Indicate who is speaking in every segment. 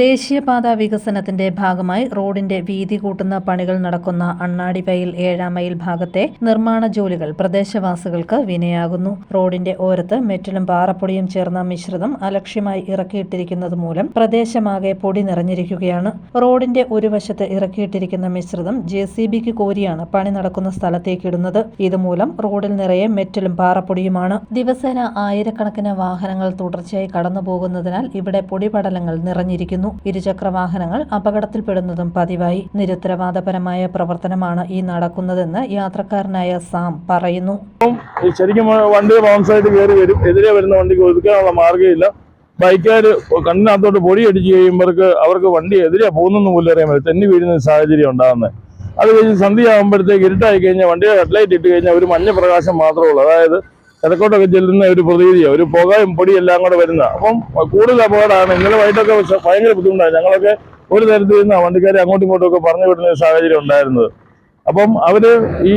Speaker 1: ദേശീയപാത വികസനത്തിന്റെ ഭാഗമായി റോഡിന്റെ വീതി കൂട്ടുന്ന പണികൾ നടക്കുന്ന അണ്ണാടിവയൽ 7-ാം മൈൽ ഭാഗത്തെ നിർമ്മാണ ജോലികൾ പ്രദേശവാസികൾക്ക് വിനയാകുന്നു. റോഡിന്റെ ഓരത്ത് മെറ്റലും പാറപ്പൊടിയും ചേർന്ന മിശ്രിതം അലക്ഷ്യമായി ഇറക്കിയിട്ടിരിക്കുന്നത് മൂലം പ്രദേശമാകെ പൊടി നിറഞ്ഞിരിക്കുകയാണ്. റോഡിന്റെ ഒരു വശത്ത് ഇറക്കിയിട്ടിരിക്കുന്ന മിശ്രിതം JCBക്ക് കോരിയാണ് പണി നടക്കുന്ന സ്ഥലത്തേക്കിടുന്നത്. ഇതുമൂലം റോഡിൽ നിറയെ മെറ്റലും പാറപ്പൊടിയുമാണ്. ദിവസേന ആയിരക്കണക്കിന് വാഹനങ്ങൾ തുടർച്ചയായി കടന്നുപോകുന്നതിനാൽ ഇവിടെ പൊടിപടലങ്ങൾ നിറഞ്ഞിരിക്കുന്നു. ഇരുചക്ര വാഹനങ്ങൾ അപകടത്തിൽപ്പെടുന്നതും പതിവായി. നിരുത്തരവാദപരമായ പ്രവർത്തനമാണ് ഈ നടക്കുന്നതെന്ന് യാത്രക്കാരനായ സാം പറയുന്നു.
Speaker 2: ശരിക്കും വണ്ടി റോങ് സൈഡ് കയറി വരും, എതിരെ വരുന്ന വണ്ടിക്ക് ഒതുക്കാനുള്ള മാർഗ്ഗമില്ല. ബൈക്കുകാർ കണ്ണിനകത്തോട്ട് പൊടി അടിച്ച് കഴിയുമ്പോൾ അവർക്ക് വണ്ടി എതിരെ പോകുന്നു പോലും അറിയാൻ പറ്റും, തെന്നി വീഴുന്ന സാഹചര്യം ഉണ്ടാകുന്നത്. അത് കഴിഞ്ഞ് സന്ധ്യ ആകുമ്പോഴത്തേക്ക് ഇരുട്ടായി കഴിഞ്ഞാൽ വണ്ടിയുടെ ഹെഡ്ലൈറ്റ് ഇട്ട് കഴിഞ്ഞാൽ ഒരു മഞ്ഞ പ്രകാശം മാത്രമേ ഉള്ളൂ. അതായത് ഇടക്കോട്ടൊക്കെ ചെല്ലുന്ന ഒരു പ്രതീതിയാണ്, ഒരു പുകയും പൊടി എല്ലാം കൂടെ വരുന്ന. അപ്പം കൂടുതൽ അപകടമാണ്. ഇന്നലെ വൈകിട്ടൊക്കെ ഭയങ്കര ബുദ്ധിമുട്ടാണ്. ഞങ്ങളൊക്കെ ഒരു തരത്തിൽ നിന്ന് വണ്ടിക്കാരെ അങ്ങോട്ടും ഇങ്ങോട്ടും ഒക്കെ പറഞ്ഞു വിടുന്ന ഒരു സാഹചര്യം ഉണ്ടായിരുന്നത്. അപ്പം അവര്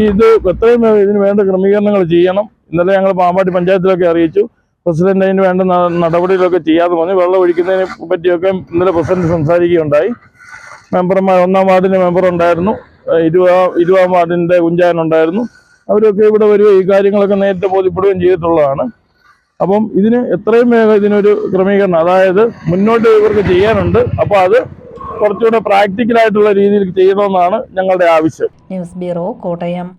Speaker 2: ഇത് എത്രയും ഇതിന് വേണ്ട ക്രമീകരണങ്ങൾ ചെയ്യണം. ഇന്നലെ ഞങ്ങൾ പാമ്പാടി പഞ്ചായത്തിലൊക്കെ അറിയിച്ചു. പ്രസിഡന്റ് അതിന് വേണ്ട നടപടികളൊക്കെ ചെയ്യാതെ പറഞ്ഞ് വെള്ളം ഒഴിക്കുന്നതിനെ പറ്റിയൊക്കെ ഇന്നലെ പ്രസിഡന്റ് സംസാരിക്കുകയുണ്ടായി. മെമ്പർമാർ 1-ാം വാർഡിന്റെ മെമ്പർ ഉണ്ടായിരുന്നു, 20-ാം വാർഡിന്റെ കുഞ്ചാനുണ്ടായിരുന്നു. അവരൊക്കെ ഇവിടെ വരികയും ഈ കാര്യങ്ങളൊക്കെ നേരത്തെ ബോധ്യപ്പെടുകയും ചെയ്തിട്ടുള്ളതാണ്. അപ്പം ഇതിന് എത്രയും വേഗം ഇതിനൊരു ക്രമീകരണം, അതായത് മുന്നോട്ട് ഇവർക്ക് ചെയ്യാനുണ്ട്. അപ്പോൾ അത് കുറച്ചുകൂടെ പ്രാക്ടിക്കലായിട്ടുള്ള രീതിയിൽ ചെയ്യണമെന്നാണ് ഞങ്ങളുടെ ആവശ്യം.
Speaker 1: News bureau, Kottayam.